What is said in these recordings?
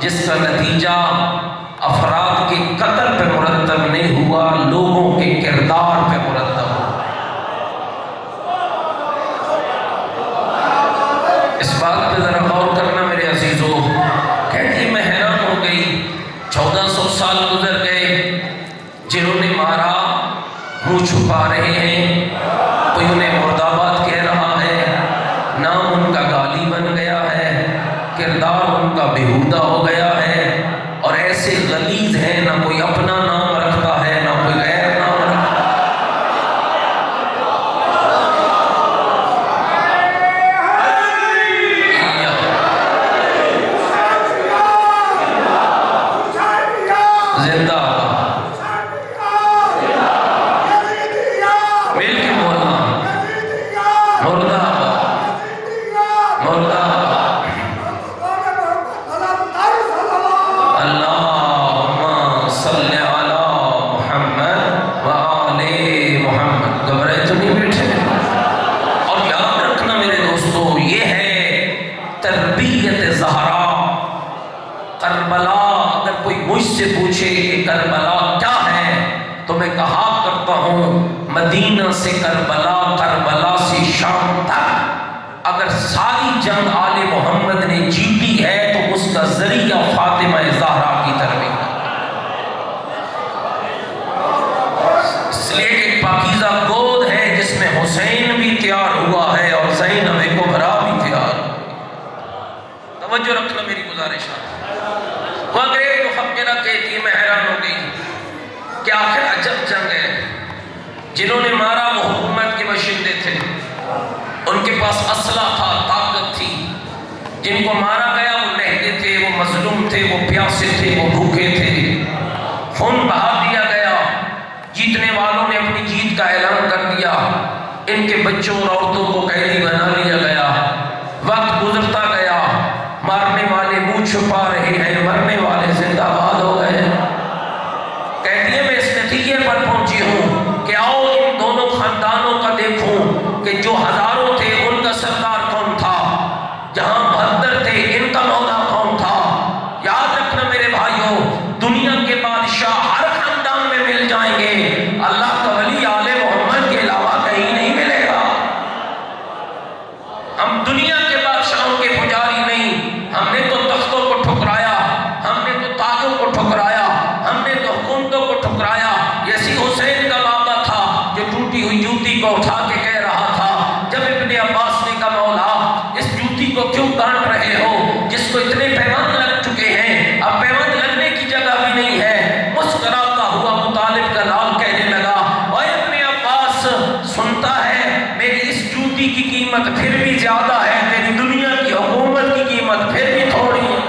جس کا نتیجہ افراد کے قتل پہ مرتب نہیں ہوا، لوگوں کے کردار پہ مرتب ہوا۔ اس بات پہ ذرا غور کرنا میرے عزیزو۔ کہتی میں حیران ہو گئی، 1400 سال گزر گئے، جنہوں نے مارا منہ چھپا رہے ہیں، کوئی انہیں مرد آباد کہہ رہا ہے، نام ان کا گالی بن گیا ہے، کردار ان کا بےہودہ ہو گیا ہے، اور ایسے غلیظ ہیں، نہ کوئی اپنا نام رکھتا ہے نہ کوئی غیر نام رکھتا ہے۔ زندہ مل کے بولنا، مردہ مردہ اللہم صلی علی محمد وآل محمد۔ گھبرائے تو نہیں بیٹھے؟ اور یاد رکھنا میرے دوستو، یہ ہے تربیت زہرا۔ کربلا، اگر کوئی مجھ سے پوچھے کہ کربلا کیا ہے تو میں کہا کرتا ہوں مدینہ سے کربلا، کربلا سے شام تک اگر ساری جنگ آل محمد نے جیتی ہے تو اس کا ذریعہ فاطمہ زہرا کی تربیت۔ اس لیے ایک پاکیزہ گود ہے جس میں حسین بھی تیار ہوا ہے اور زینب کبریٰ بھی تیار۔ توجہ رکھنا میری گزارش ہے۔ وہ انگریز مفکرہ کہتی ہے، میں حیران ہو گئی کہ آخر عجب جنگ ہے۔ جنہوں نے مارا وہ حکومت کے باشندے تھے، ان کے پاس اسلحہ تھا، طاقت تھی۔ جن کو مارا گیا وہ لہتے تھے، وہ مظلوم تھے، وہ پیاسے تھے، وہ بھوکے تھے۔ خون بہا دیا گیا۔ جیتنے والوں نے اپنی جیت کا اعلان کر دیا، ان کے بچوں اور عورتوں کو قیدی بنا لیا گیا۔ وقت گزرتا گیا، مارنے والے منہ چھپا رہے ہیں، مرنے والے زندہ باد ہو گئے۔ کہتی ہے میں اس نتیجے پر پہنچی ہوں کہ آؤ ان دونوں خاندانوں کا دیکھوں کہ جو ہزاروں تھے ان کا سردار کون تھا، جہاں 72 تھے ان کا مولا کون تھا۔ یاد رکھنا میرے بھائیوں، دنیا کے بادشاہ ہر خاندان میں مل جائیں گے، اللہ کا ولی آل محمد کے علاوہ کہیں نہیں ملے گا۔ ہم دنیا کے بادشاہوں کے پجاری نہیں، ہم نے تو تختوں کو ٹھکرایا، ہم نے تو تاجوں کو ٹھکرایا، ہم نے تو حکومتوں کو ٹھکرایا۔ یسی حسین کا بابا تھا جو ٹوٹی ہوئی جوتی کو اٹھا کے کہہ رہا تھا جب ابن عباس نے کہا مولا اس جوتی کو کیوں کاٹ رہے ہو، جس کو اتنے پیمان لگ چکے ہیں، اب پیمان لگنے کی جگہ بھی نہیں ہے۔ مسکراتا ہوا مطالب کا لال کہنے لگا، اوے ابن عباس سنتا ہے میری اس جوتی کی قیمت پھر بھی زیادہ ہے، تیری دنیا کی حکومت کی قیمت پھر بھی تھوڑی ہے۔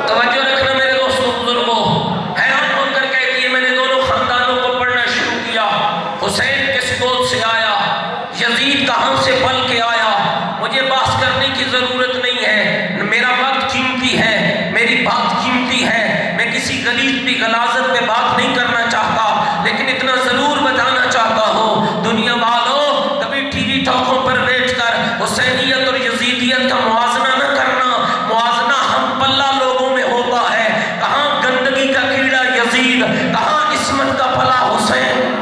توجہ رکھنا میرے دوستوں بزرگوں، حیران ہو کر کہتی ہے میں نے دونوں خاندانوں کو پڑھنا شروع کیا۔ حسین کس گود سے آیا، یزید کہاں سے پل کے آیا، مجھے بحث کرنے کی ضرورت نہیں ہے، میرا وقت قیمتی ہے، میری بات قیمتی ہے، میں کسی غلیظ بھی غلاظت پہ بات نہیں کرنا چاہتا، لیکن اتنا ضرور بتانا چاہتا ہوں دنیا والوں، کبھی ٹی وی ٹاکوں پر بیٹھ کر حسینیت اور یزیدیت کا موازنہ نہ کرنا۔ موازنہ ہم پلہ لوگوں میں ہوتا ہے، کہاں گندگی کا کیڑا یزید، کہاں عصمت کا پھلا حسین،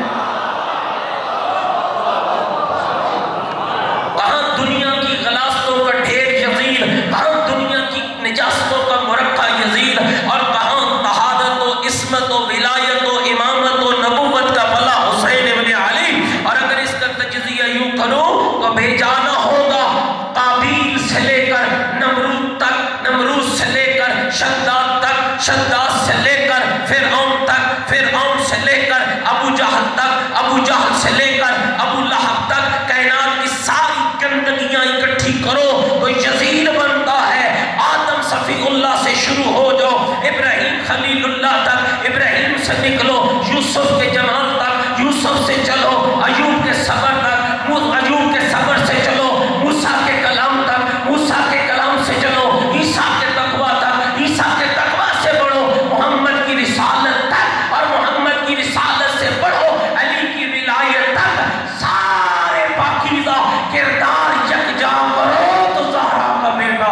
کہاں دنیا کی غلاظتوں کا ڈھیر یزید، کہاں دنیا کی نجاستوں کا مرقع یزید، اور کہاں طہارت و عصمت و ولایت و امامت و نبوت کا پھلا حسین ابن علی۔ اور اگر اس کا تجزیہ یوں کرو تو بھیجانا ہوگا قابیل سے لے کر نمرود تک، نمرود سے لے کر شداد تک، شداد سے لے کر فرعون تک، فرعون سے لے کر ابو جہل تک، ابو جہل سے لے کر ابو لہب تک، کائنات کی ساری گندگیاں اکٹھی کرو تو یزید بنتا ہے۔ آدم صفی اللہ سے شروع ہو جاؤ، ابراہیم خلیل اللہ تک، ابراہیم سے نکلو یوسف کے جمال تک، یوسف سے چلو ایوب کے صبر تک، ایوب کے صبر سے چلو موسیٰ کے کلام تک، موسیٰ کے کلام سے چلو عیسیٰ کے تقویٰ تک، عیسیٰ کے تقویٰ سے بڑھو محمد کی رسالت تک، اور محمد کی رسالت سے بڑھو علی کی ولایت تک، سارے پاکیزہ کردار یکجا کرو تو زہرا کا بیٹا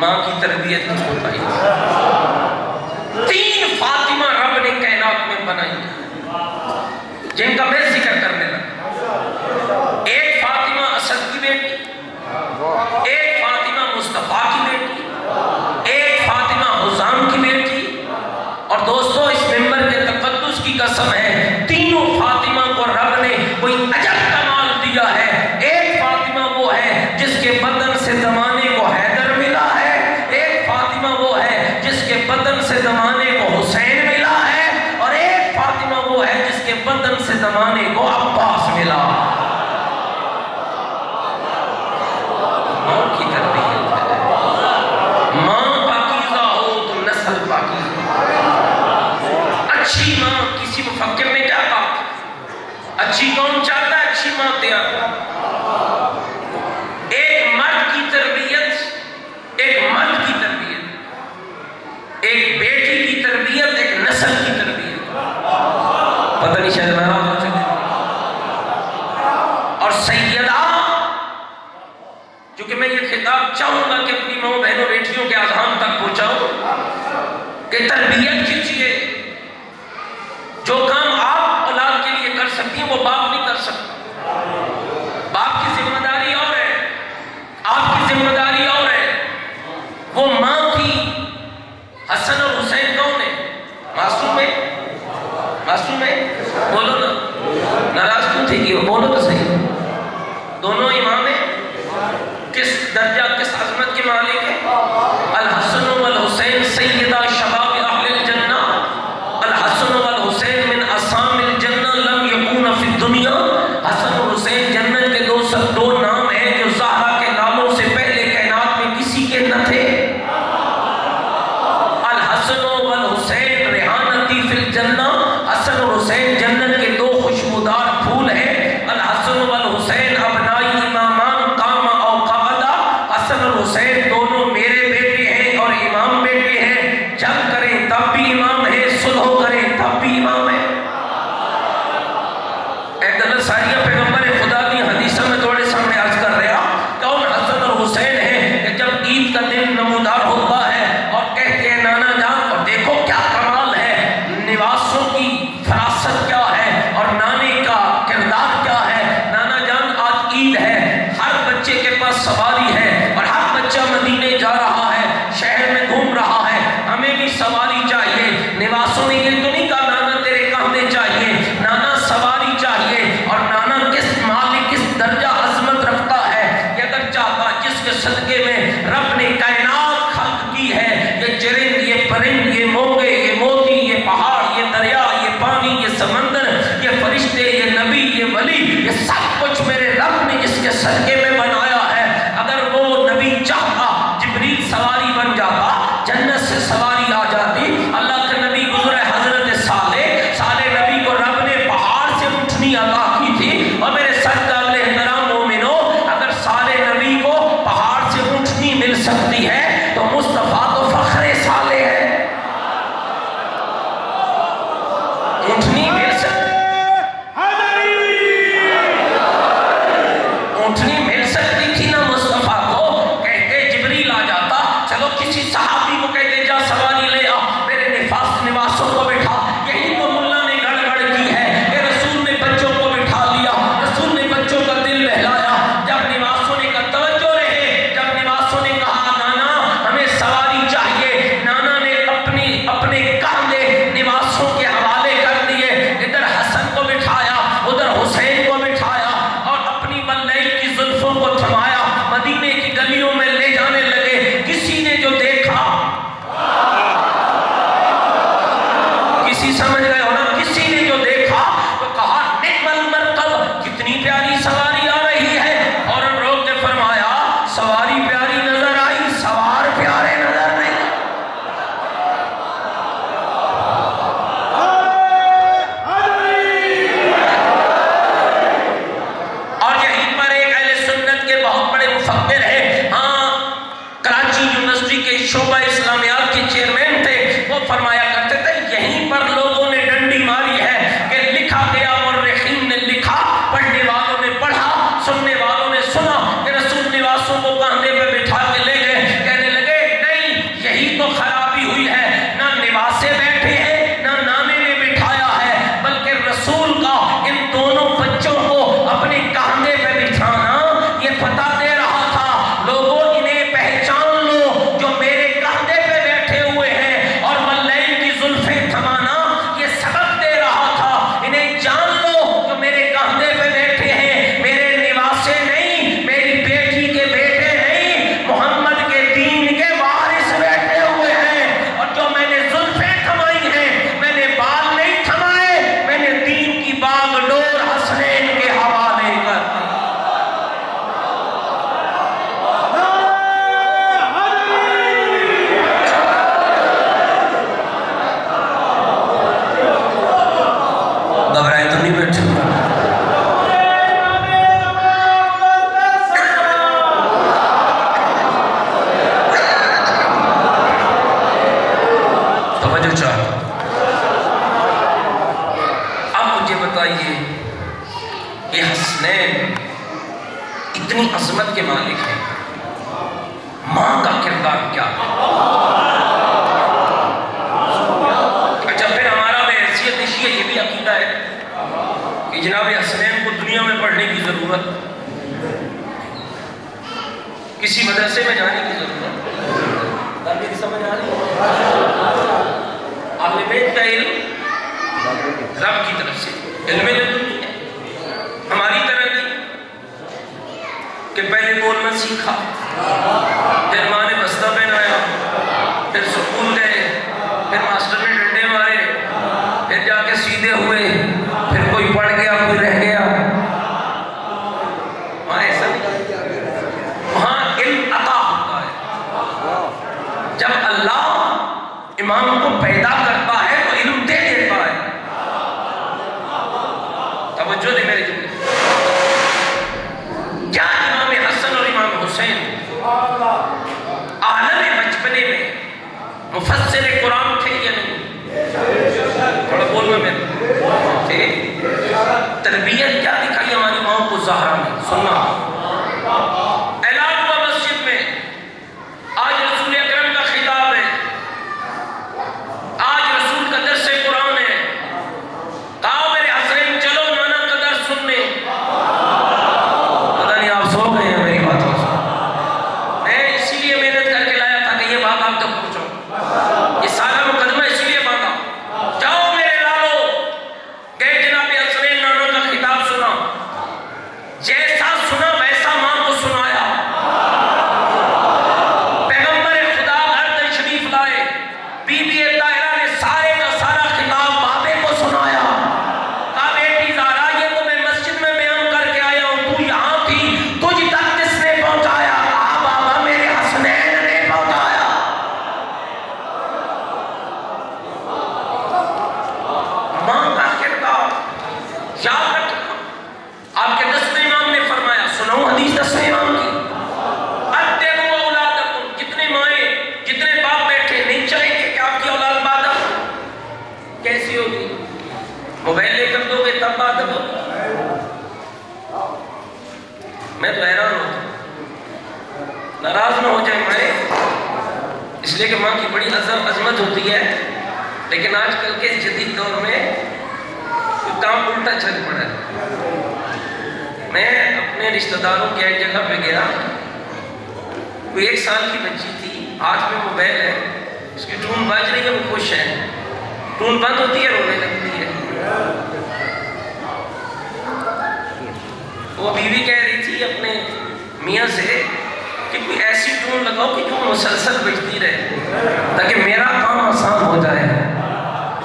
ماں کی تربیت نہیں ہو پائی. 3 فاطمہ رب نے کائنات میں بنائی جن کا میں ذکر کرنے لگا. ایک فاطمہ اسد کی بیٹی, ایک فاطمہ مصطفیٰ کی بیٹی, ایک فاطمہ حسام کی بیٹی. اور دوستو اس ممبر کے تقدس کی قسم ہے, تینوں فاطمہ کو رب نے کوئی عجب کمال دیا ہے. ایک فاطمہ وہ ہے جس کے بدن سے زمانے کو حیدر ملا ہے, ایک فاطمہ وہ ہے جس کے بدن سے زمانے کو حسین ملا ہے, اور ایک فاطمہ وہ ہے جس کے بدن سے زمانے کو عباس ملا. ماں کی تربیت ہے. ماں پاکیزہ ہو تو نسل پاکیزہ. اچھی ماں, کسی مفکر نے کیا کہا, اچھی کون چاہتا ہے؟ اچھی ماں تیار. ایک مرد کی تربیت, ایک مرد کی تربیت, ایک بیٹی کی تربیت, ایک نسل کی تربیت. پتہ نہیں شاید میں آپ کو. اور سیدہ, چونکہ میں یہ خطاب چاہوں گا کہ اپنی ماں بہنوں بیٹیوں کے اذہان تک پہنچاؤں کہ تربیت کیجیے. جو کام آپ اولاد کے لیے کر سکتی ہیں وہ باپ نہیں کر سکتا. باپ کی ذمہ داری اور ہے, آپ کی ذمہ داری اور ہے. وہ ماں کی, حسن اور حسین کون ہے؟ معصوم ہے, معصوم ہے, بولو نا, ناراض کیوں تھے کہ بولو تو صحیح. دونوں امام ہیں, کس درجہ کس عظمت کے مالک ہیں؟ الحسن والحسین سیدہ شباب اہل الجنہ. الحسن والحسین من اسام الجنہ لم یکون فی الدنیا. حسن اور حسین جنت کے دو نام ہیں جو زہرا کے ناموں سے پہلے کائنات میں کسی کے نہ تھے. الحسن والحسین ریحانتی فی الجنہ. حسن اور حسین جنت کے 2 خوشبودار پھول ہیں. الحسن والحسین ابنائی امامان قام او قعدا. حسن اور حسین دونوں میرے بیٹے ہیں اور امام بیٹے ہیں. جنگ کریں تب بھی امام ہے, صلح کریں تب بھی امام ہے. ساریہ پیغمبر خدا کی حدیثہ میں تھوڑے سامنے عرض کر رہا کون حسن اور حسین ہیں کہ جب عید کا دن نمودار ہوتا ہے اور کہتے ہیں نانا جان, اور دیکھو کیا کمال ہے, نواسوں کی فراست کیا ہے اور نانے کا کردار کیا ہے. نانا جان آج عید ہے, ہر بچے کے پاس سواری ہے اور ہر بچہ مدینے جا رہا ہے, شہر میں گھوم رہا ہے, ہمیں بھی سواری چاہیے. نواسوں نے یہ تو نہیں کہا نانا تیرے کہنے چاہیے, نانا سواری چاہیے. اور نانا کس مالک کس درجہ عظمت رکھتا ہے, یہ اگر چاہتا جس کے صدقے میں رب نے کائنات خلق کی ہے, یہ چرند, یہ پرند, یہ موگے, یہ موتی, یہ پہاڑ, یہ دریا, یہ پانی, یہ سمندر, یہ فرشتے, یہ نبی, یہ ولی, یہ سب کچھ میرے رب نے جس کے صدقے میں بنایا ہے. اگر وہ نبی چاہتا جبریل سواری بن جاتا, جنت سے سواری آ جاتی. اللہ کے نبی گزرے حضرت صالح نبی کو رب نے پہاڑ سے اٹھنی عطا کی تھی. اور میرے سرکار احترام مومنو, اگر صالح نبی کو پہاڑ سے اٹھنی کسی مدرسے میں جانے کی ضرورت نہیں. میری سمجھ آ رہی ہے؟ اہل بیت کا علم رب کی طرف سے علم لدنی ہے، ہماری طرح نہیں کہ پہلے بولنا سیکھا، پھر ماں نے بستہ پہنایا، پھر سکول گئے، پھر ماسٹر نے ڈنڈے مارے، پھر جا کے سیدھے ہوئے، پھر کوئی پڑھ گیا کوئی رہ گیا. وہاں ایسا نہیں، وہاں علم عطا ہوتا ہے. جب اللہ امام کو پیدا کرتا ہے تو علم دے دیتا ہے. توجہ دے میرے جملے. کیا امام حسن اور امام حسین عالم بچپنے میں مفسر قرآن تھے یا نہیں؟ تھوڑا بولنا میں تھے. تربیت کیا دکھائی ہماری ماں کو زہرا نے؟ سننا اعلان ہوا مسجد میں، آج رسول اکرم کا خطاب ہے، آج رسول کا درس قرآن ہے. کہا میرے حسین چلو نانا کا درس سننے. پتہ نہیں آپ سو گئے ہیں میری باتوں سے. میں اسی لیے محنت کر کے لایا تھا کہ یہ بات آپ تک پہنچاؤں. یہ سارا مقدمہ اسی لیے باندھا. جاؤ میرے لالو، گئے جناب حسین نانا کا خطاب سنا، جیسا سنا ویسا ماں کو سنایا. پیغمبر خدا گھر تشریف لائے، بی بی طاہرہ نے سارے کا سارا خطاب بابے کو سنایا. کہا بیٹی زہرا یہ تو میں مسجد میں بیان کر کے آیا ہوں، تو یہاں تھی، تجھ تک کس نے پہنچایا؟ کہا بابا میرے حسنین نے پہنچایا. ماں کا کردار یاد رکھنا. آپ کے 10ویں امام نے فرمایا، سناؤں حدیث 10ویں امام کی؟ اتقوا اولادکم. جتنے مائیں جتنے باپ بیٹھے نہیں چاہیں گے کہ آپ کی اولاد بادب کیسی ہوگی؟ موبائل لے کر دو گے تب بادب ہوگی. میں تو حیران ہوتا ہوں، ناراض نہ ہو جائے مائیں، اس لیے کہ ماں کی بڑی عظمت ہوتی ہے، لیکن آج کل کے جدید دور میں کام الٹا چل پڑا ہے. میں اپنے رشتہ داروں کے ایک جگہ پہ گیا، کوئی 1 سال کی بچی تھی، ہاتھ میں موبائل ہے، اس کی ٹون بج رہی ہے، وہ خوش ہے، ٹون بند ہوتی ہے رونے لگتی ہے. وہ بیوی کہہ رہی تھی اپنے میاں سے کہ کوئی ایسی ٹون لگاؤ کہ جو مسلسل بجتی رہے تاکہ میرا کام آسان ہو جائے.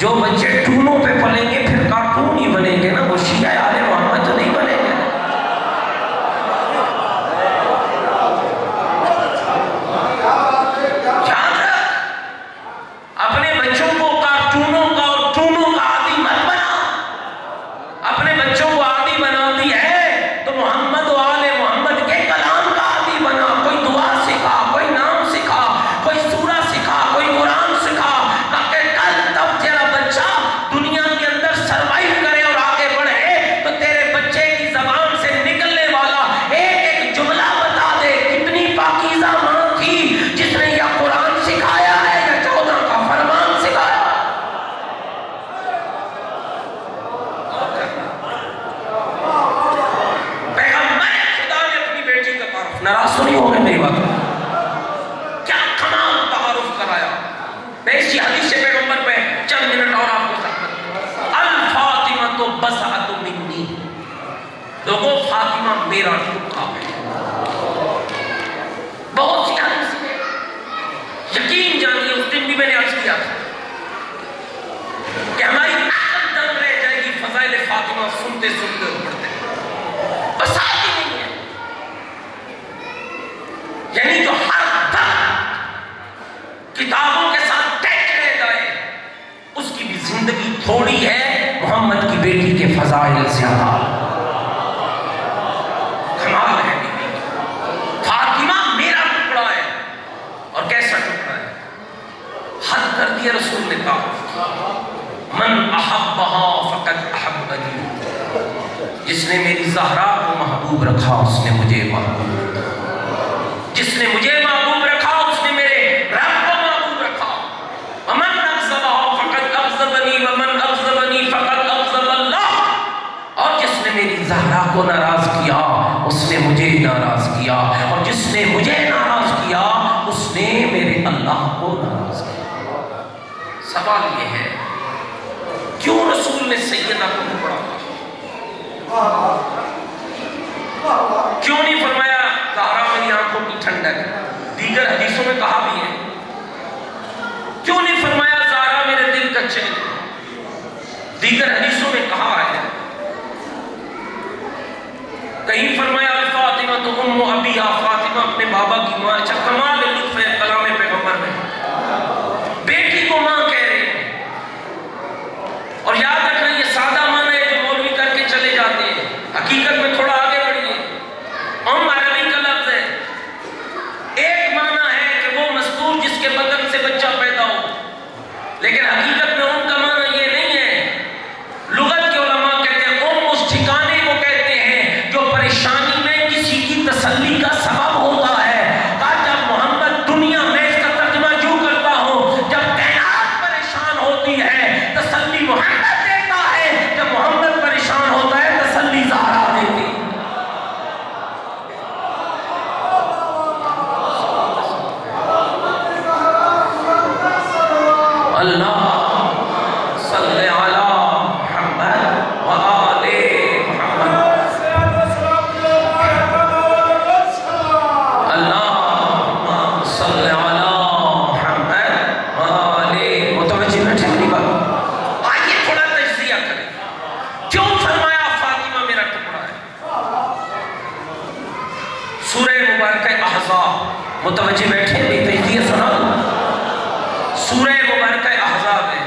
جو بچے ٹونوں پہ پلیں گے پھر کارٹون ہی بنیں گے نا، وہ شیعہ آل محمد تو نہیں بنیں گے. یاد رکھ، اپنے بچوں کو کارٹونوں کا اور ٹونوں کا عادی مت بنا. اپنے بچوں کو عادی بنا دی ہے تو محمد و آل محمد کے کلام کا عادی بنا. کوئی دعا سکھا، کوئی نام سکھا، کوئی سورہ سکھا، کوئی قرآن سکھا، تاکہ کل تب تیرا بچہ دنیا کے اندر سروائیو کرے اور آگے بڑھے تو تیرے بچے کی زبان سے نکلنے والا ایک ایک جملہ بتا دے کتنی پاکیزہ ماں تھی جس نے یا قرآن سکھایا ہے یا 14 کا فرمان سکھایا. پیغمبر خدا نے اپنی بیٹی کا تعارف، ناراض تو نہیں ہو گئے میری بات، کیا کمال تعارف کرایا. میں اسی حدیث سے پیغمبر پہ چند منٹ اور آپ کو خدمت. الفاطمہ بضعۃ منی، لوگوں فاطمہ میرا ٹکڑا ہے. بہت سی حدیث میں یقین جانیے، اس دن بھی میں نے عرض کیا تھا کہ ہماری عقل دم رہ جائے گی فضائل فاطمہ سنتے سنتے اور پڑھتے. بس آتی نہیں ہے، یعنی جو ہر وقت کتابوں کے ساتھ ٹچ رہ جائے اس کی بھی زندگی تھوڑی ہے، محمد کی بیٹی کے فضائل زیادہ. کمال ہے بیٹی. فاطمہ میرا ٹکڑا ہے، اور کیسا ٹکڑا ہے؟ حد کر دیا رسول نے کہا من احبہا فقد احبنی. جس نے میری زہرا کو محبوب رکھا اس نے مجھے محبوب رکھا. جس نے مجھے محبوب رکھا اس نے میرے رب کو محبوب رکھا. ومن اغضبہا فقد اغضبنی ومن اغضبنی فقد اغضب اللہ. اور جس نے میری زہرا کو ناراض کیا اس نے مجھے ناراض کیا، اور جس نے مجھے اللہ کو ناراض کیا۔ سوال یہ ہے کیوں رسول نے سیدہ کو نہیں پڑھا؟ کیوں نہیں فرمایا زہرا میری آنکھوں کی ٹھنڈک؟ دیگر حدیثوں میں کہا بھی ہے۔ کیوں نہیں فرمایا زہرا میرے دل کا چین؟ دیگر حدیثوں میں کہا ہے۔ کہیں فرمایا فاطمہ تو ام ابیہا، فاطمہ اپنے بابا کی ماں۔ اچھا کمال لطف ہے کلام پیغمبر میں، بیٹی کو ماں کہہ رہے ہیں۔ اور یاد رکھنا یہ سادہ معنی ہے جو مولوی کر کے چلے جاتے ہیں، حقیقت میں تھوڑا آگے بڑھیے۔ عربی کا لفظ ہے، ایک معنی ہے کہ وہ مستور جس کے بدن سے بچہ پیدا ہو، لیکن حقیقت میں ان کا معنی یہ نہیں ہے۔ لغت کے علماء کہتے ہیں اس ٹھکانے کو کہتے ہیں جو پریشانی میں کسی کی تسلی کا سبب ہوتا ہے۔ جب محمد دنیا میں اس کا ترجمہ یوں کرتا ہوں، جب کائنات پریشان ہوتی ہے تسلی محمد دیتا ہے، جب محمد پریشان ہوتا ہے تسلی زہرا دیتی ہے۔ اللہ صلی علی محمد و آل محمد۔ اللہم صلی علی محمد و آل۔ متوجہ بیٹھے میری بات؟ آئیے تھوڑا تجزیہ کریں، کیوں فرمایا فاطمہ میرا ٹکڑا ہے؟ سورہ مبارکہ احزاب، متوجہ بیٹھے بھی تجزیہ سنا۔ سورہ مبارکہ احزاب ہے،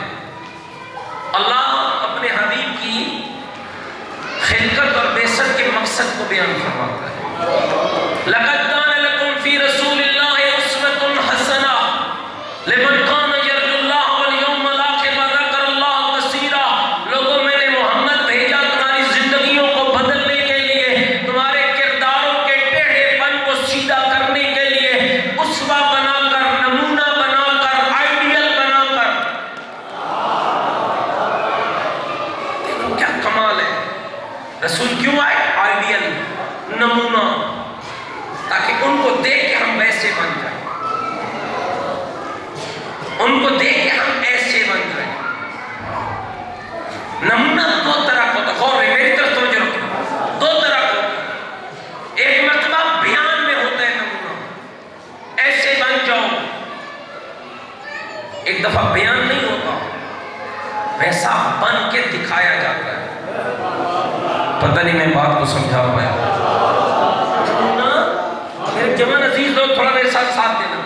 اللہ اپنے حبیب کی خلقت اور بعثت کے مقصد کو بیان فرماتا ہے۔ لَقَدْ كَانَ لَكُمْ فِي رَسُولِ اللَّهِ أُسْوَةٌ حَسَنَةٌ لِمَنْ كَانَ يَرْجُو اللَّهَ وَالْيَوْمَ الْآخِرَ وَذَكَرَ اللَّهَ كَثِيرًا۔ لوگوں میں نے محمد بھیجا تمہاری زندگیوں کو بدلنے کے لیے، تمہارے کرداروں کے ٹیڑھے پن کو سیدھا کرنے کے لیے، اسوہ بنا کر، نمونہ بنا کر، آئیڈیل بنا کر۔ دیکھو کیا کمال ہے، رسول کیوں آئے؟ آئیڈیل، نمونہ، تاکہ ان کو دیکھ کے ہم ویسے بن جائیں، ان کو دیکھ کے ہم ایسے بن جائیں۔ نمونہ دو طرح کا ہوتا ہے، غور ہے میری طرف توجہ رکھنا، دو طرح کا ہوتا ہے۔ ایک مرتبہ بیان میں ہوتا ہے نمونہ، ایسے بن جاؤ، ایک دفعہ بیان نہیں ہوتا، ویسا بن کے دکھایا جاتا ہے۔ پتہ نہیں میں بات کو سمجھا پایا؟ نمونہ، میرے جوان عزیز لوگ تھوڑا میرے ساتھ ساتھ دینا۔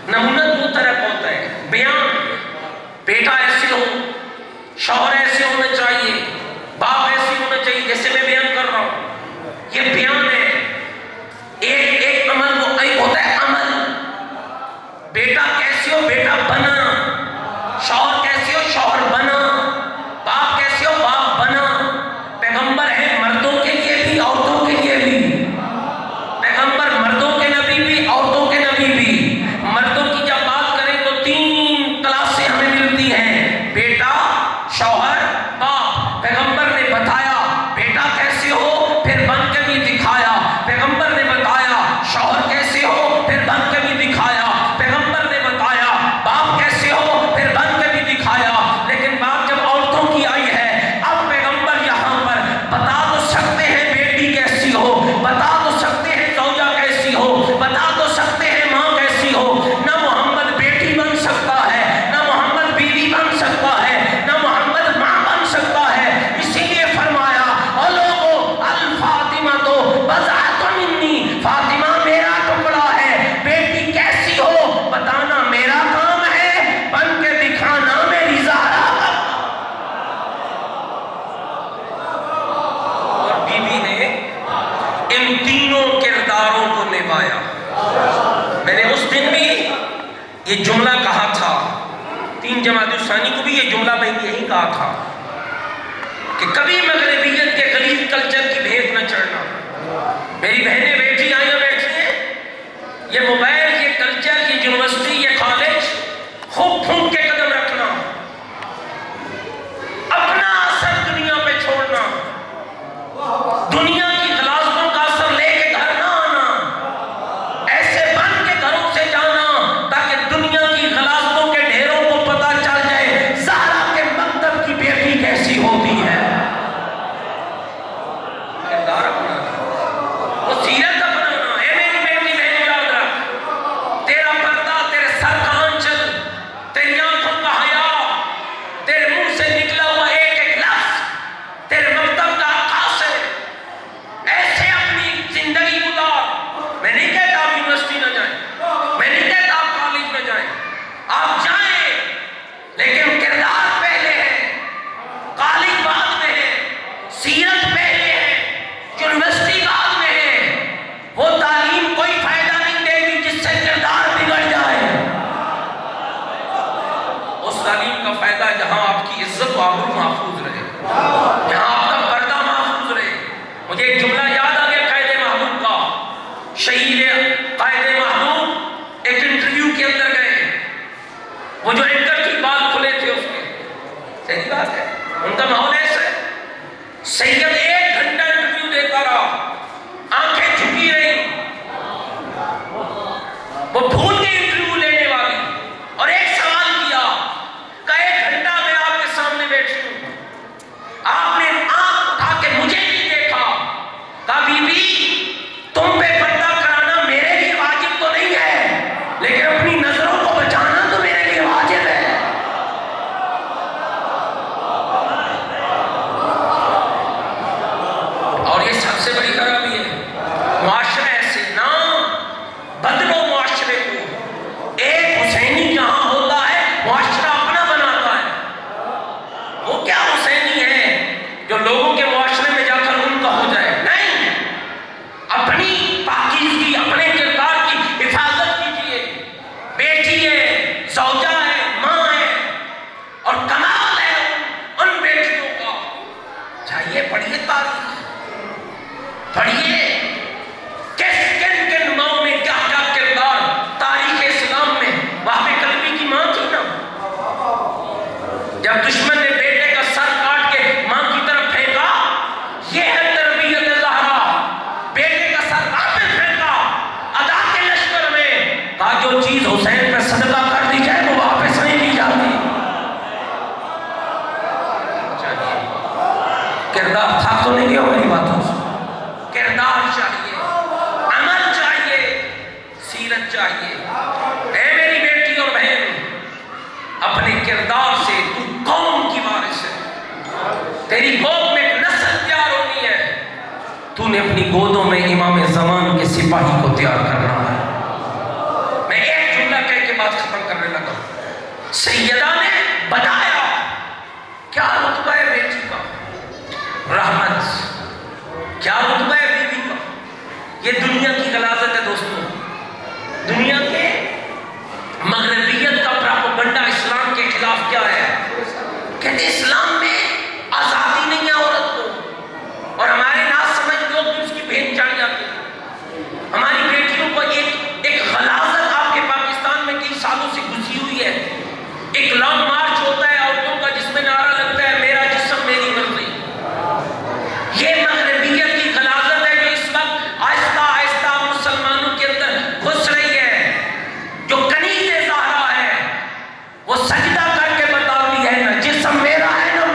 نمونہ دو طرح کا ہوتا ہے، بیان، بیٹا ایسے ہو، شوہر ایسے ہونا چاہیے، باپ ایسے ہونا چاہیے جیسے میں بیان کر رہا ہوں، یہ بیان ہے۔ ایک عمل وہ ایک ہوتا ہے عمل، بیٹا کیسے ہو، بیٹا بنا، شوہر کیسے ہو، شوہر بنا، باپ کیسے ہو، باپ بنا۔ پیغمبر ہے مردوں کے لیے بھی عورتوں کے لیے بھی، پیغمبر مردوں کے نبی بھی عورتوں کے نبی بھی۔ مردوں کی جب بات کریں تو تین کلاسیں ہمیں ملتی ہیں، بیٹا، شوہر، باپ۔ پیغمبر نے بتایا بیٹا کیسے ہو، پھر بن کے بھی دکھایا۔ پیغمبر نے بتایا شوہر کیسے ہو، پھر بن کے بھی دکھایا۔ پیغمبر نے بتایا باپ کیسے ہو، پھر بن کے بھی دکھایا۔ لیکن بات جب عورتوں کی آئی ہے، اب پیغمبر یہاں پر بتا تو سکتے ہیں بیٹی کیسی ہو، بتا تو سکتے ہیں زوجہ کیسی ہو، بتا تو سکتے ہیں ماں کیسی ہو۔ نہ محمد بیٹی بن سکتا ہے، نہ محمد بیوی بن سکتا ہے، نہ محمد ماں بن سکتا ہے۔ اسی لیے فرمایا او لوگو الفاطمہ تو بضعۃ منی، فاطمہ میرا ٹکڑا ہے۔ بیٹی کیسی ہو بتانا میرا کام ہے، بن کے دکھانا میری زہرا کا۔ اور بیوی نے ان تینوں کرداروں کو نبھایا۔ میں نے اس دن بھی یہ جملہ کہا تھا، 3 جمادی الثانی کو بھی یہ جملہ میں یہی کہا تھا کہ کبھی مغربیت کے غلیظ کلچر کی بھیت نہ چڑھنا۔ میری بہنیں بیٹھی آئیں بیٹھی ہیں، یہ موبائل، یہ کلچر، یہ یونیورسٹی، یہ کالج، خوب پھونک کے قدم رکھنا، اپنا اثر دنیا پہ چھوڑنا، دنیا کی غلاظتوں کا اثر لے کے گھر نہ آنا، ایسے بن کے گھروں سے جانا تاکہ دنیا کی کا فائدہ ہے جہاں آپ کی عزت و آبرو محفوظ رہے، جہاں آپ کا پردہ محفوظ رہے۔ مجھے ایک جملہ یاد آ گیا قائد محبوب کا، شہید قائد محبوب ایک انٹرویو کے اندر گئے، وہ جو اینکر کی بال کھلے تھے اس کے، صحیح بات ہے، ان کا ماحول ایسا ہے، سید 1 گھنٹہ انٹرویو دیتا رہا، آنکھیں جھکی رہی، وہ بھول گئی انٹرویو لینے والی، اور ایک سوال کیا کہ 1 گھنٹہ میں آپ کے سامنے بیٹھی ہوں، آپ نے آنکھ اٹھا کے مجھے نہیں دیکھا، کہا بی بی تم پہ پردہ کرانا میرے لیے واجب تو نہیں ہے، لیکن اپنی نظروں کو بچانا تو میرے لیے واجب ہے۔ اور یہ سب سے بڑی خرابی ہے، معاشرہ ایسے نہ بدلو معاشرے کو، ایک حسینی جہاں ہوتا ہے معاشرہ اپنا بناتا ہے، وہ کیا حسینی ہے جو لوگوں کے معاشرے میں جا کر ان کا ہو جائے، نہیں، اپنی پاکیزگی اپنے کردار کی حفاظت کیجیے، بیٹی ہے، زوجہ ہے، ماں ہے، اور کمال ہے ان بیٹیوں کا، چاہیے پڑھیے تاریخ، پڑھیے کن کن ماؤں میں کیا کیا کردار تاریخ اسلام میں، وہاں کلبی کی ماں تھی نا، جب دشمن نے بیٹے کا سر کاٹ کے ماں کی طرف پھینکا، یہ ہے تربیت زہرا، بیٹے کا سر واپس پھینکا، ادا کے لشکر میں کہا جو چیز حسین پہ صدقہ کر دی جائے وہ واپس نہیں لی جاتی، کردار تھا تو نہیں گیا میری باتوں سے، کردار چاہیے، عمل چاہیے، سیرت چاہیے۔ اے میری بیٹی اور بہن، اپنے کردار سے تو قوم کی وارث ہے، تیری گود میں ایک نسل تیار ہونی ہے، تو نے اپنی گودوں میں امام زمان کے سپاہی کو تیار کرنا ہے۔ میں ایک جملہ کہہ کے بات ختم کرنے لگا، سیدہ نے بتایا کیا رتبہ ہے بیٹی کا، رحمت، کیا رتبہ ہے بیوی کا، یہ دنیا کی غلاظت ہے دوستوں، دنیا کے مغربیت کا پراپیگنڈا اسلام کے خلاف کیا ہے، کہتے اسلام میں آزادی نہیں ہے عورت کو، اور ہمارے ناسمجھ لوگ بھی اس کی بھین چڑھ جاتے ہیں، ہماری بیٹیوں کو ایک غلاظت آپ کے پاکستان میں کئی سالوں سے گھسی ہوئی ہے، ایک لانگ مارچ ہوتا ہے عورتوں کا جس میں نعرہ لگتا ہے میرا جسم میری مرضی، یہ مغربیت کی غلاظت ہے جو اس وقت آہستہ آہستہ مسلمانوں کے اندر گھس رہی ہے، جو کنیز زہرا ہے وہ سجدہ کر کے بتا رہی ہے نہ جسم میرا ہے نہ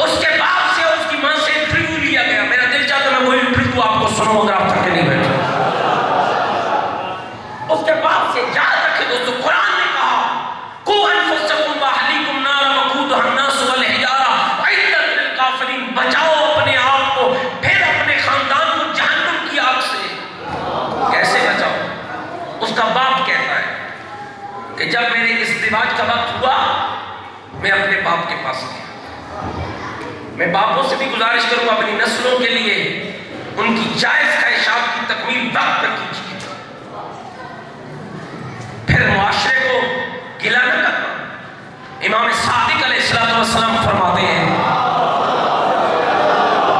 اس کے باپ سے اور اس کی ماں سے انٹرویو لیا گیا. میرا دل چاہتا میں وہی انٹرویو آپ کو سنوں اگر آپ تھک کے نہیں بیٹھے. اس کے باپ سے یاد رکھے دوستو, قرآن نے کہا قُوْ أَنفُسَكُمْ وَأَهْلِيكُمْ نَارًا وَقُودُهَا النَّاسُ وَالْحِجَارَةُ أُعِدَّتْ لِلْكَافِرِينَ. بچاؤ اپنے آپ کو پھر اپنے خاندان کو جہنم کی آگ سے. کیسے بچاؤ؟ اس کا باپ کہتا ہے کہ جب میرے ازدواج کا وقت ہوا میں اپنے باپ کے پاس گیا. میں باپوں سے بھی گزارش کروں اپنی نسلوں کے لیے ان کی جائز خواہشات کی تکمیل وقت پر کیجیے. پھر معاشرے کو گلہ نہ کرنا. امام صادق علیہ السلام فرماتے ہیں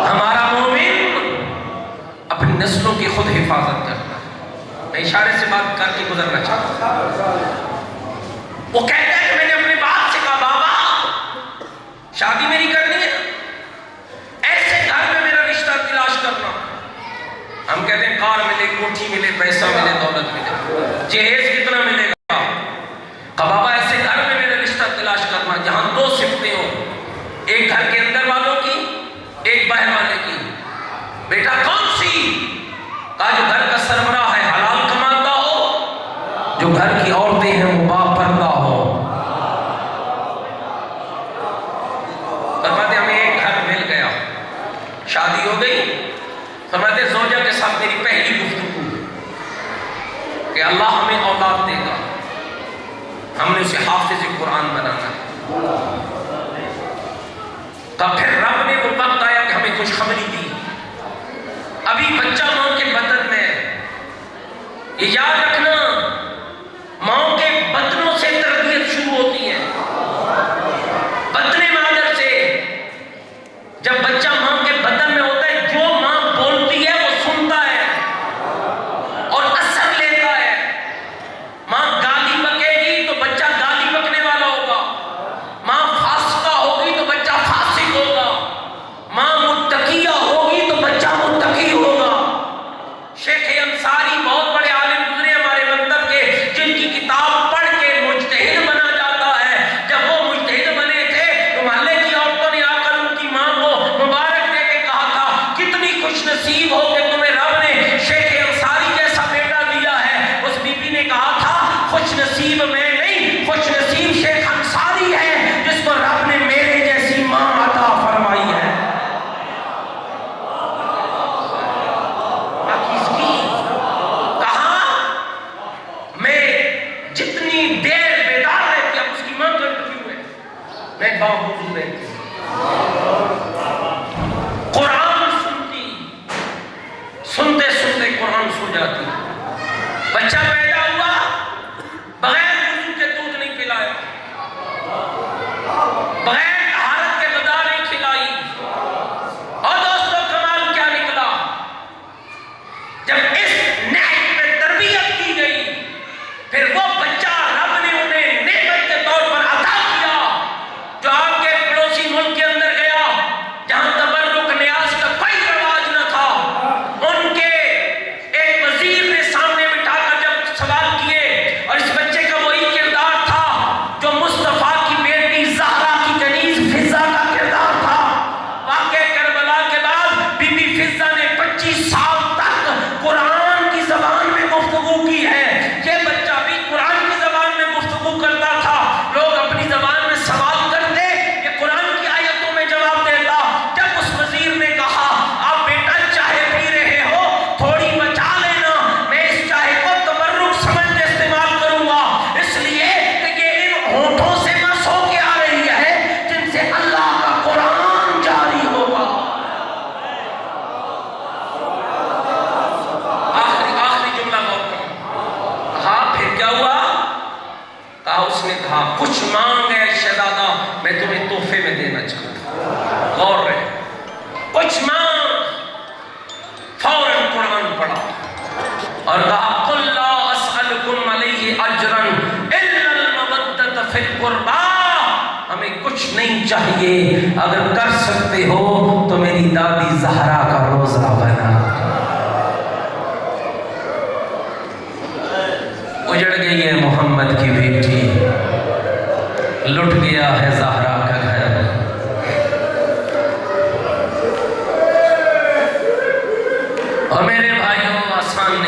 ہمارا مومن اپنی نسلوں کی خود حفاظت کرتا. میں اشارے سے بات کر کے گزرنا چاہتا ہوں. وہ کہتا ہے کہ میں نے اپنے باپ سے کہا بابا شادی میری کرنی ہے, ایسے گھر میں میرا رشتہ تلاش کرنا. ہم کہتے ہیں کار ملے, کوٹھی ملے, پیسہ ملے, دولت ملے, جہیز کتنا ملے گا. بابا ایسے گھر میں میرا رشتہ تلاش کرنا جہاں دو صفتیں ہوں, ایک گھر کے اندر والوں کی, ایک باہر والے کی. بیٹا کون سی؟ کہا جو گھر کا سربراہ ہے حلال کماتا ہو, جو گھر کی عورتیں ہیں وہ باپردہ ہو. فرماتے ہمیں ایک گھر مل گیا, شادی ہو گئی. فرماتے زوجہ کے ساتھ میری پہلی گفتگو کہ اللہ ہمیں اولاد دے گا, ہم نے اسے حافظ قرآن بنانا ہے. تب پھر رب نے وہ وقت آیا کہ ہمیں خوشخبری دی. ابھی بچہ ماں کے بطن میں. یہ یاد رکھنا ماں کے بطنوں سے تربیت شروع ہوتی ہے, بطن مادر سے. جب بچہ ماں کے بطن میں ہوتا ہے جو ماں بولتی ہے وہ سنتا ہے اور اثر لیتا ہے. ماں گالی بکے گی تو بچہ گالی بکنے والا ہوگا, ماں فاسقہ ہوگی تو بچہ فاسق ہوگا, ماں متقیہ ہوگی تو بچہ متقی ہوگا. شیخ انصاری بہت بڑے عالم گزرے ہمارے مندر کے, جن کی کتاب پڑھ کے مجتہد بنا جاتا ہے. جب وہ مجتہد بنے تھے تو محلے کی عورتوں نے آ کر ان کی ماں کو مبارک دے کے کہا تھا کتنی خوش نصیب ہو کہ تمہیں رب نے شیخ انصاری جیسا بیٹا دیا ہے. اس بی بی نے کہا تھا خوش نصیب میں نہیں, خوش نصیب شیخ انصاری ہے جس کو رب نے میرے جیسی ماں عطا فرمائی ہے. کہا میں جتنی دیر بیدار رہتی اب اس کی ماں کا انٹرویو ہے, میں باوجود رہتی قرآن سنتی, سنتے سنتے قرآن سو جاتی. بچہ پیدا ہوا بغیر وضو کے دودھ نہیں پلایا, بغیر طہارت کے غذا نہیں کھلائی. اور دوستو کمال کیا نکلا, جب اس نعمت پہ تربیت کی گئی پھر وہ بچہ رب نے انہیں نعمت کے طور پر عطا کیا. جو آپ کے پڑوسی ملک کے اندر گیا جہاں تبرک نیاز کا کوئی رواج نہ تھا, ان کے ایک وزیر نے سامنے بٹھا کر جب سوال کیے, اور اس بچے کا وہی کردار تھا جو مصطفیٰ کی بیٹی زہرا کی کنیز فضا کا کردار تھا. واقعہ کربلا کے بعد بی بی فضا نے 25 سال تک قرآن کی زبان میں گفتگو کی ہے. یہ بچہ بھی قرآن کی زبان میں گفتگو کرتا تھا. لوگ اپنی زبان میں سوال کرتے, یہ قرآن کی آیتوں میں جواب دیتا. جب اس وزیر نے کہا آپ بیٹا چائے پی رہے ہو تھوڑی بچا لینا, میں اس چائے کو تبرک سمجھ کے استعمال کروں گا, اس لیے کہ یہ ان ہونٹوں سے مس ہو کے آ رہی ہے جن سے اللہ کا قرآن جاری ہوگا. آخری جملہ غور کرو. کہا پھر کیا ہوا؟ کہا اس نے کہا کچھ مانگ ہے شہزادہ, میں تمہیں تحفے میں دینا چاہتا ہوں. غور رہے, کچھ مانگ. فوراً قرآن پڑھا اور کہا قل لا اسألکم علیہ اجرا الا المودۃ فی القربى. ہمیں کچھ نہیں چاہیے, اگر کر سکتے ہو تو میری دادی زہرا کا روزہ بنا. اجڑ گئی ہے محمد کی بیٹی, لٹ گیا ہے زہرا کا گھر.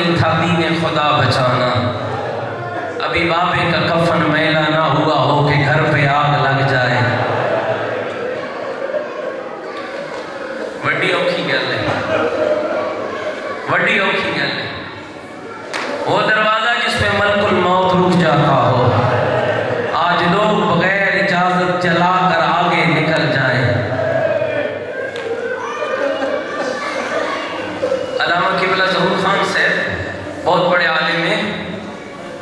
نہیں تھا دین خدا بچانا، ابھی بابے کا کفن میلا نہ ہوا ہو کہ گھر پہ آگ لگ جائے۔ وڈی اوکھی گل ہے، وڈی اوکھی گل ہے۔ وہ دروازہ جس میں ملک الموت رک جاتا ہو، آج لوگ بغیر اجازت چلا کر آگے نکل جائیں۔ علامہ قبلہ ظہور خان صاحب بہت بڑے عالم ہیں،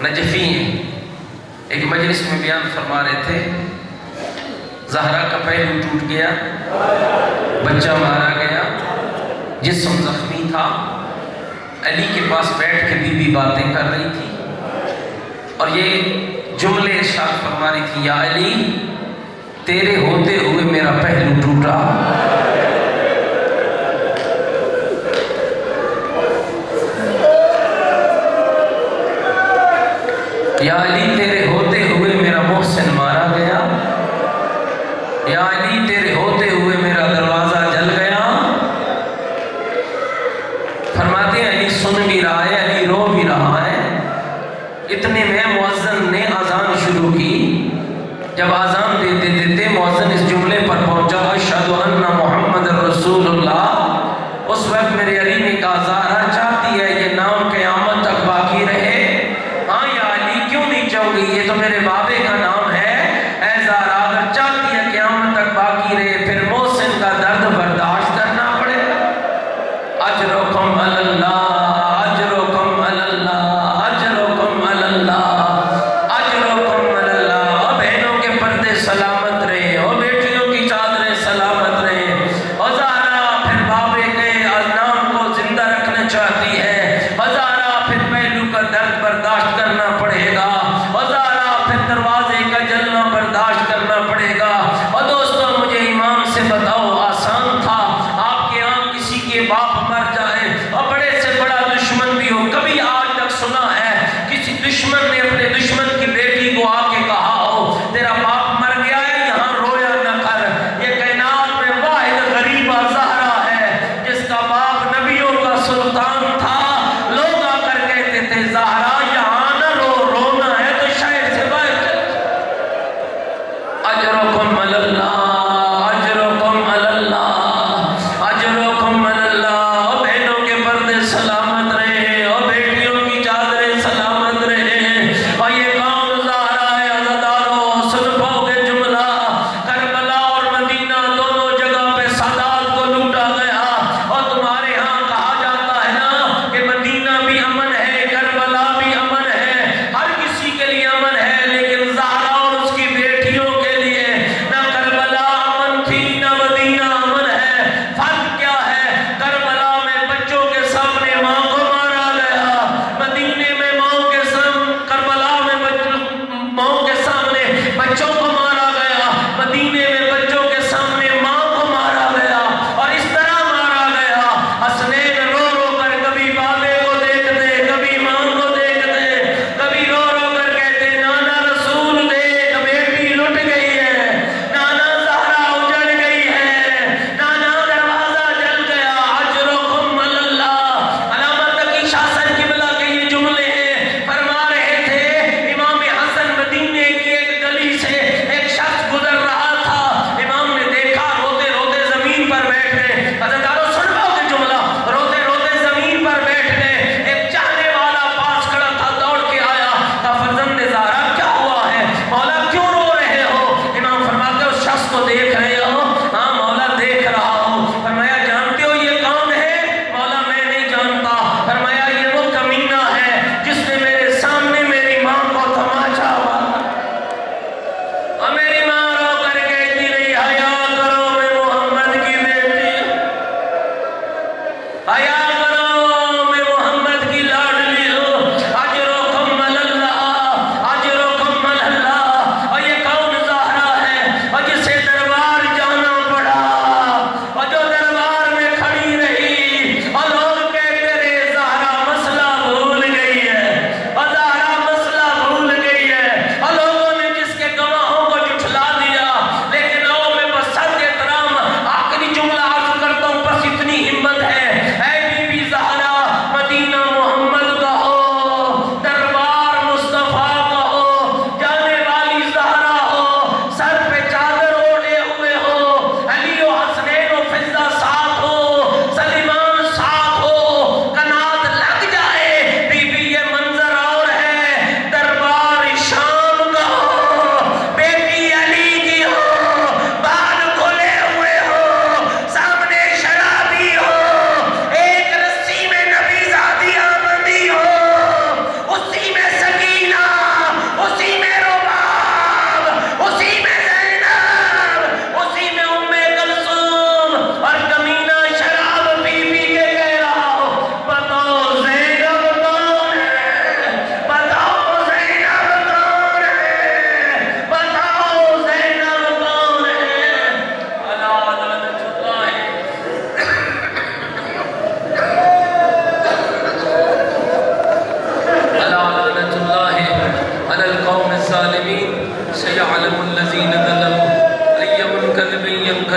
نجفی ہیں، ایک مجلس میں بیان فرما رہے تھے، زہرا کا پہلو ٹوٹ گیا، بچہ مارا گیا، جسم زخمی تھا، علی کے پاس بیٹھ کے بی بی باتیں کر رہی تھی اور یہ جملے ارشاد فرما رہی تھی، یا علی تیرے ہوتے ہوئے میرا پہلو ٹوٹا، یا علی تیرے ہوتے ہوئے میرا محسن مارا گیا، یا علی تیرے ہوتے ہوئے میرا دروازہ جل گیا۔ فرماتے ہیں علی سن بھی رہا ہے، علی رو بھی رہا ہے۔ اتنے میں مؤذن نے اذان شروع کی، جب اذان دیتے دیتے مؤذن اس جملے پر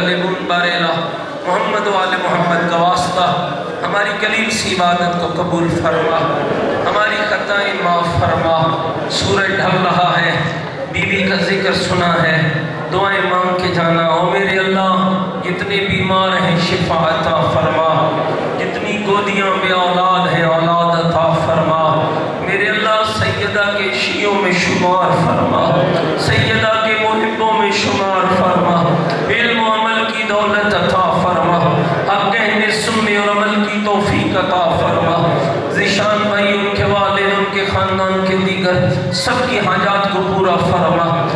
غالبون بارلا محمد و آل محمد کا واسطہ ہماری قلیل سی عبادت کو قبول فرما، ہماری خطائیں معاف فرما۔ سورج ڈھل رہا ہے، بی بی کا ذکر سنا ہے، دعائیں مانگ کے جانا۔ او میرے اللہ، جتنے بیمار ہیں شفا عطا فرما، جتنی گودیاں بے اولاد ہیں اولاد عطا فرما۔ میرے اللہ سیدہ کے شیعوں میں شمار فرما، سیدہ کے محبوں میں شمار فرما، علم و عمل کی دولت عطا فرما، حق کہنے سننے اور عمل کی توفیق عطا فرما۔ ذیشان بھائی، ان کے والد، ان کے خاندان کے دیگر سب کی حاجات کو پورا فرما۔